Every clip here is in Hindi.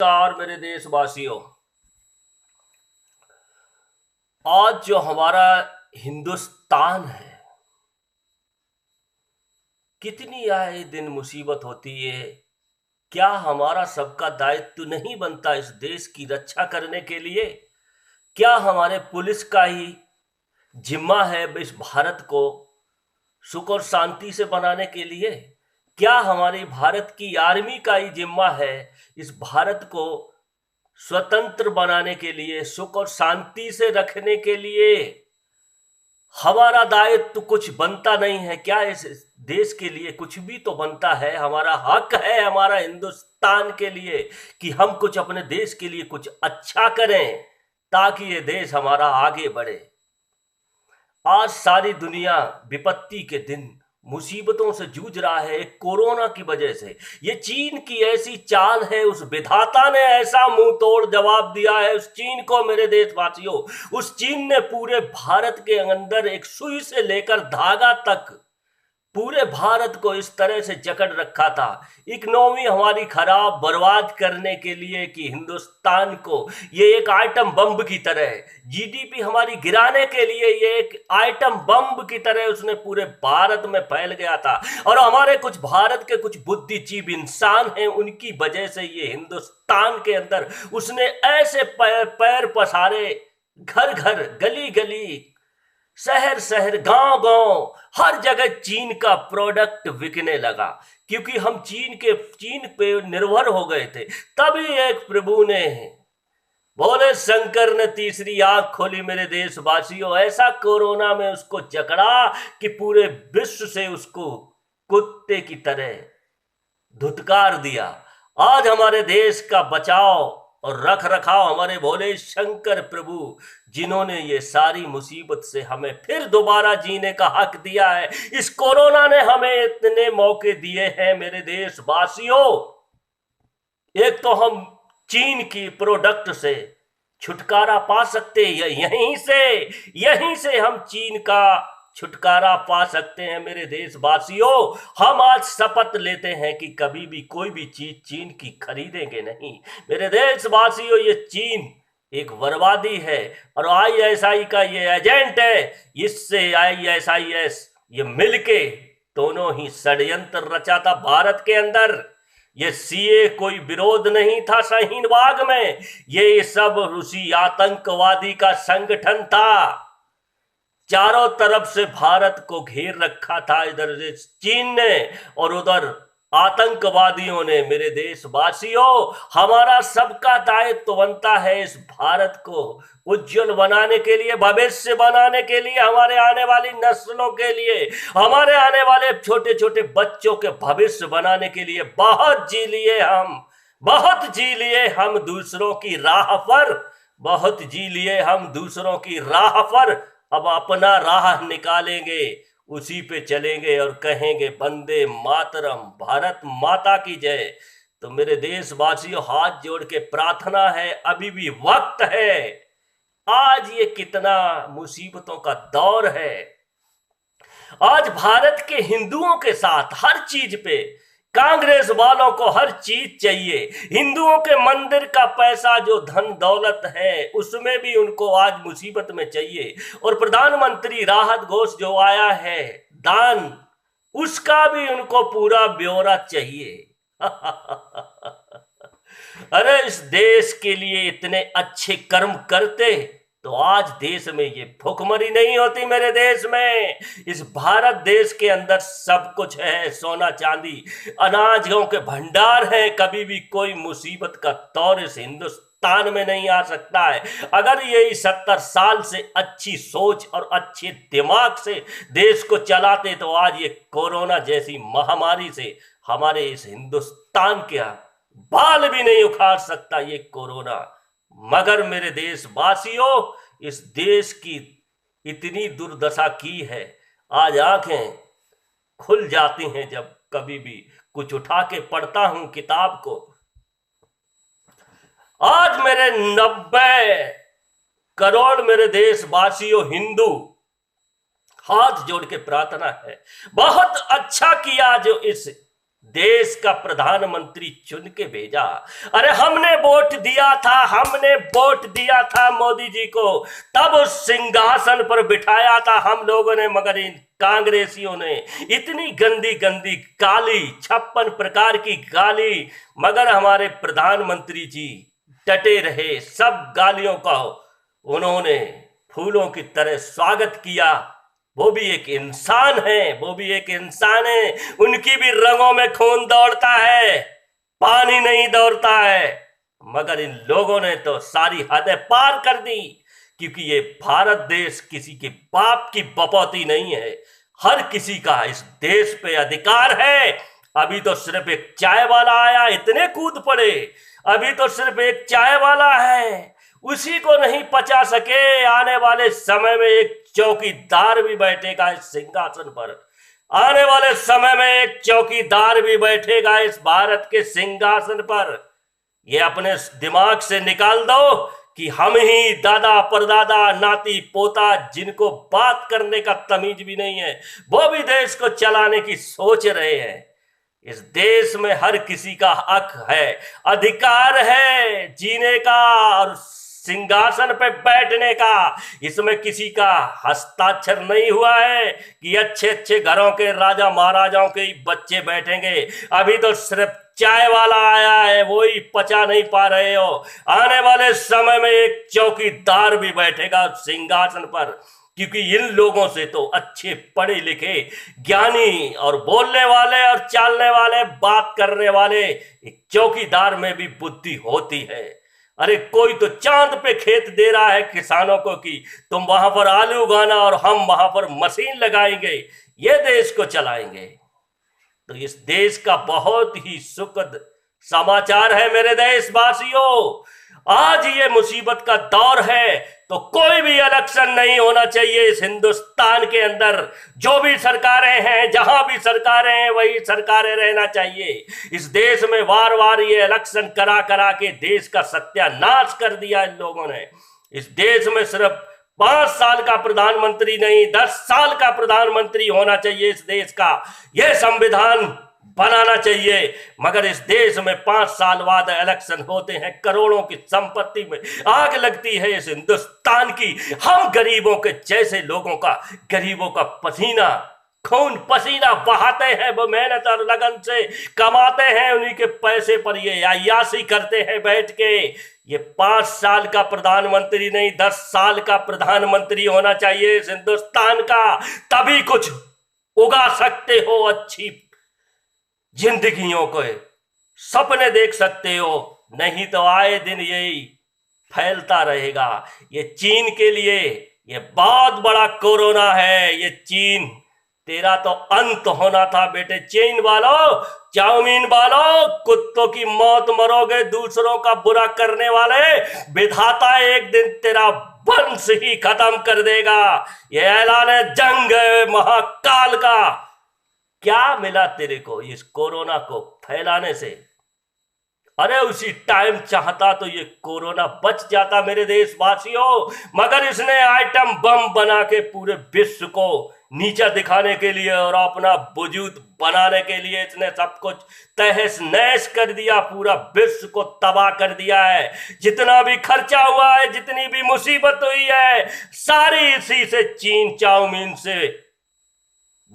नमस्कार मेरे देशवासियों। आज जो हमारा हिंदुस्तान है, कितनी आए दिन मुसीबत होती है। क्या हमारा सबका दायित्व नहीं बनता इस देश की रक्षा करने के लिए? क्या हमारे पुलिस का ही जिम्मा है इस भारत को सुख और शांति से बनाने के लिए? क्या हमारी भारत की आर्मी का ही जिम्मा है इस भारत को स्वतंत्र बनाने के लिए, सुख और शांति से रखने के लिए? हमारा दायित्व कुछ बनता नहीं है क्या? इस देश के लिए कुछ भी तो बनता है। हमारा हक है हमारा हिंदुस्तान के लिए कि हम कुछ अपने देश के लिए कुछ अच्छा करें ताकि ये देश हमारा आगे बढ़े। आज सारी दुनिया विपत्ति के दिन मुसीबतों से जूझ रहा है एक कोरोना की वजह से। ये चीन की ऐसी चाल है, उस विधाता ने ऐसा मुंह तोड़ जवाब दिया है उस चीन को। मेरे देशवासियों, उस चीन ने पूरे भारत के अंदर एक सुई से लेकर धागा तक पूरे भारत को इस तरह से जकड़ रखा था, इकोनॉमी हमारी खराब बर्बाद करने के लिए कि हिंदुस्तान को ये एक आइटम बम की तरह, जीडीपी हमारी गिराने के लिए ये एक आइटम बम की तरह उसने पूरे भारत में फैल गया था। और हमारे कुछ भारत के कुछ बुद्धिजीव इंसान हैं, उनकी वजह से ये हिंदुस्तान के अंदर उसने ऐसे पैर पसारे, घर घर गली गली शहर शहर गांव गांव हर जगह चीन का प्रोडक्ट बिकने लगा, क्योंकि हम चीन पे निर्भर हो गए थे। तभी एक प्रभु ने, बोले शंकर ने तीसरी आंख खोली। मेरे देशवासियों, ऐसा कोरोना में उसको जकड़ा कि पूरे विश्व से उसको कुत्ते की तरह धुतकार दिया। आज हमारे देश का बचाव और रख रखाव हमारे भोले शंकर प्रभु, जिन्होंने ये सारी मुसीबत से हमें फिर दोबारा जीने का हक दिया है। इस कोरोना ने हमें इतने मौके दिए हैं मेरे देशवासियों। एक तो हम चीन की प्रोडक्ट से छुटकारा पा सकते हैं, यहीं से हम चीन का छुटकारा पा सकते हैं। मेरे देशवासियों, हम आज शपथ लेते हैं कि कभी भी कोई भी चीज चीन की खरीदेंगे नहीं। मेरे देशवासियों, ये चीन एक बर्बादी है और आईएसआई का ये एजेंट है। इससे आईएसआईएस ये मिलके दोनों ही षड्यंत्र रचा था भारत के अंदर। ये सीए कोई विरोध नहीं था शाहीन बाग में, ये सब रूसी आतंकवादी का संगठन था। चारों तरफ से भारत को घेर रखा था, इधर चीन ने और उधर आतंकवादियों ने। मेरे देशवासियों, हमारा सबका दायित्व बनता है इस भारत को उज्जवल बनाने के लिए, भविष्य बनाने के लिए, हमारे आने वाली नस्लों के लिए, हमारे आने वाले छोटे छोटे बच्चों के भविष्य बनाने के लिए। बहुत जी लिए हम दूसरों की राह पर, बहुत जी लिए हम दूसरों की राह पर। अब अपना राह निकालेंगे, उसी पे चलेंगे और कहेंगे वंदे मातरम, भारत माता की जय। तो मेरे देशवासियों, हाथ जोड़ के प्रार्थना है, अभी भी वक्त है। आज ये कितना मुसीबतों का दौर है। आज भारत के हिंदुओं के साथ हर चीज पे कांग्रेस वालों को हर चीज चाहिए। हिंदुओं के मंदिर का पैसा, जो धन दौलत है, उसमें भी उनको आज मुसीबत में चाहिए। और प्रधानमंत्री राहत कोष जो आया है दान, उसका भी उनको पूरा ब्यौरा चाहिए। अरे इस देश के लिए इतने अच्छे कर्म करते तो आज देश में ये भुखमरी नहीं होती। मेरे देश में, इस भारत देश के अंदर सब कुछ है, सोना चांदी अनाजों के भंडार है। कभी भी कोई मुसीबत का दौर इस हिंदुस्तान में नहीं आ सकता है। अगर यही 70 साल से अच्छी सोच और अच्छे दिमाग से देश को चलाते तो आज ये कोरोना जैसी महामारी से हमारे इस हिंदुस्तान के बाल भी नहीं उखाड़ सकता ये कोरोना। मगर मेरे देशवासियों, इस देश की इतनी दुर्दशा की है, आज आंखें खुल जाती हैं जब कभी भी कुछ उठा के पढ़ता हूं किताब को। आज मेरे 90 करोड़ मेरे देशवासियों हिंदू, हाथ जोड़ के प्रार्थना है, बहुत अच्छा किया जो इस देश का प्रधानमंत्री चुन के भेजा। अरे हमने वोट दिया था, हमने वोट दिया था मोदी जी को, तब उस सिंहासन पर बिठाया था हम लोगों ने, मगर इन कांग्रेसियों ने इतनी गंदी गंदी गाली, 56 प्रकार की गाली, मगर हमारे प्रधानमंत्री जी डटे रहे। सब गालियों का उन्होंने फूलों की तरह स्वागत किया। वो भी एक इंसान है, वो भी एक इंसान है, उनकी भी रगों में खून दौड़ता है, पानी नहीं दौड़ता है। मगर इन लोगों ने तो सारी हदें पार कर दी, क्योंकि ये भारत देश किसी के बाप की बपौती नहीं है। हर किसी का इस देश पे अधिकार है। अभी तो सिर्फ एक चाय वाला आया, इतने कूद पड़े। अभी तो सिर्फ एक चाय वाला है, उसी को नहीं पचा सके। आने वाले समय में एक चौकीदार भी बैठेगा इस सिंहासन पर। आने वाले समय में एक चौकीदार भी बैठेगा इस भारत के सिंहासन पर। ये अपने दिमाग से निकाल दो कि हम ही दादा परदादा नाती पोता, जिनको बात करने का तमीज भी नहीं है, वो भी देश को चलाने की सोच रहे हैं। इस देश में हर किसी का हक है, अधिकार है जीने का और सिंहासन पे बैठने का। इसमें किसी का हस्ताक्षर नहीं हुआ है कि अच्छे अच्छे घरों के राजा महाराजाओं के ही बच्चे बैठेंगे। अभी तो सिर्फ चाय वाला आया है, वो ही पचा नहीं पा रहे हो। आने वाले समय में एक चौकीदार भी बैठेगा सिंहासन पर, क्योंकि इन लोगों से तो अच्छे पढ़े लिखे, ज्ञानी और बोलने वाले और चालने वाले, बात करने वाले एक चौकीदार में भी बुद्धि होती है। अरे कोई तो चांद पे खेत दे रहा है किसानों को कि तुम वहां पर आलू उगाना और हम वहां पर मशीन लगाएंगे, ये देश को चलाएंगे। तो इस देश का बहुत ही सुखद समाचार है मेरे देशवासियों। आज ये मुसीबत का दौर है, तो कोई भी इलेक्शन नहीं होना चाहिए इस हिंदुस्तान के अंदर। जो भी सरकारें हैं, जहां भी सरकारें हैं, वही सरकारें रहना चाहिए। इस देश में वार वार ये इलेक्शन करा करा के देश का सत्यानाश कर दिया इन लोगों ने। इस देश में सिर्फ 5 साल का प्रधानमंत्री नहीं, 10 साल का प्रधानमंत्री होना चाहिए इस देश का। यह संविधान बनाना चाहिए, मगर इस देश में 5 साल बाद इलेक्शन होते हैं, करोड़ों की संपत्ति में आग लगती है इस हिंदुस्तान की। हम गरीबों के जैसे लोगों का, गरीबों का पसीना, खून पसीना बहाते हैं, वो मेहनत और लगन से कमाते हैं, उन्हीं के पैसे पर ये अय्याशी करते हैं बैठ के। ये 5 साल का प्रधानमंत्री नहीं, 10 साल का प्रधानमंत्री होना चाहिए इस हिंदुस्तान का। तभी कुछ उगा सकते हो, अच्छी जिंदगियों को सपने देख सकते हो। नहीं तो आए दिन यही फैलता रहेगा। ये चीन के लिए ये बहुत बड़ा कोरोना है। ये चीन, तेरा तो अंत होना था बेटे। चीन वालों, चाउमीन वालों, कुत्तों की मौत मरोगे, दूसरों का बुरा करने वाले। विधाता एक दिन तेरा वंश ही खत्म कर देगा। ये ऐलान है जंग महाकाल का। क्या मिला तेरे को इस कोरोना को फैलाने से? अरे उसी टाइम चाहता तो ये कोरोना बच जाता मेरे देशवासियों, मगर इसने आइटम बम बना के पूरे विश्व को नीचा दिखाने के लिए और अपना वजूद बनाने के लिए इसने सब कुछ तहस नहस कर दिया, पूरा विश्व को तबाह कर दिया है। जितना भी खर्चा हुआ है, जितनी भी मुसीबत हुई है, सारी इसी से, चीन चाउमीन से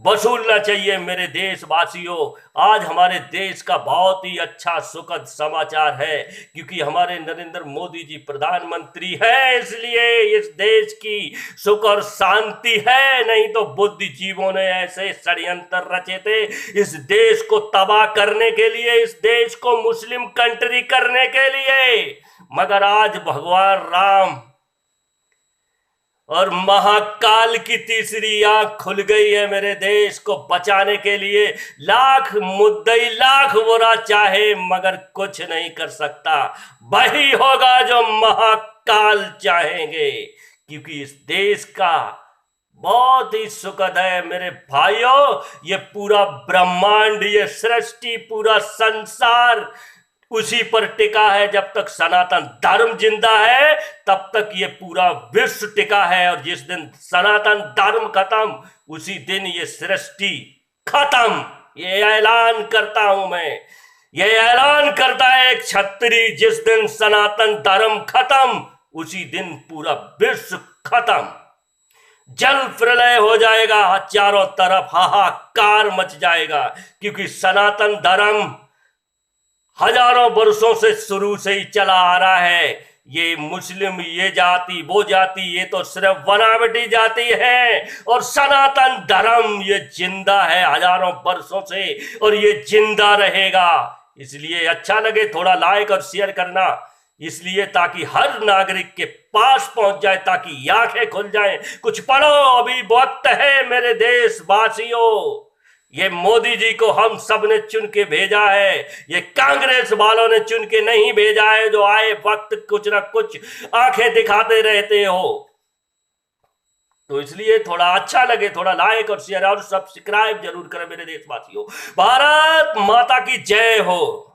वसूलना चाहिए मेरे देशवासियों। आज हमारे देश का बहुत ही अच्छा सुखद समाचार है, क्योंकि हमारे नरेंद्र मोदी जी प्रधानमंत्री है, इसलिए इस देश की सुख और शांति है। नहीं तो बुद्धिजीवों ने ऐसे षड्यंत्र रचे थे इस देश को तबाह करने के लिए, इस देश को मुस्लिम कंट्री करने के लिए। मगर आज भगवान राम और महाकाल की तीसरी आंख खुल गई है मेरे देश को बचाने के लिए। लाख मुद्दई लाख बुरा चाहे, मगर कुछ नहीं कर सकता। वही होगा जो महाकाल चाहेंगे, क्योंकि इस देश का बहुत ही सुखद है मेरे भाइयों। ये पूरा ब्रह्मांड, ये सृष्टि, पूरा संसार उसी पर टिका है। जब तक सनातन धर्म जिंदा है, तब तक ये पूरा विश्व टिका है। और जिस दिन सनातन धर्म खत्म, उसी दिन ये सृष्टि खत्म। ये ऐलान करता हूं मैं, ये ऐलान करता है एक क्षत्रिय, जिस दिन सनातन धर्म खत्म उसी दिन पूरा विश्व खत्म। जल प्रलय हो जाएगा, चारों तरफ हाहाकार मच जाएगा, क्योंकि सनातन धर्म हजारों वर्षों से शुरू से ही चला आ रहा है। ये मुस्लिम, ये जाति, वो जाति, ये तो सिर्फ बनावटी जाति है, और सनातन धर्म ये जिंदा है हजारों वर्षों से, और ये जिंदा रहेगा। इसलिए अच्छा लगे थोड़ा लाइक और शेयर करना, इसलिए ताकि हर नागरिक के पास पहुंच जाए, ताकि आंखें खुल जाएं। कुछ पढ़ो, अभी वक्त है मेरे देशवासियों। ये मोदी जी को हम सब ने चुन के भेजा है, ये कांग्रेस वालों ने चुन के नहीं भेजा है, जो आए वक्त कुछ ना कुछ आंखें दिखाते रहते हो। तो इसलिए थोड़ा अच्छा लगे थोड़ा लाइक और शेयर और सब्सक्राइब जरूर करें मेरे देशवासियों। भारत माता की जय हो।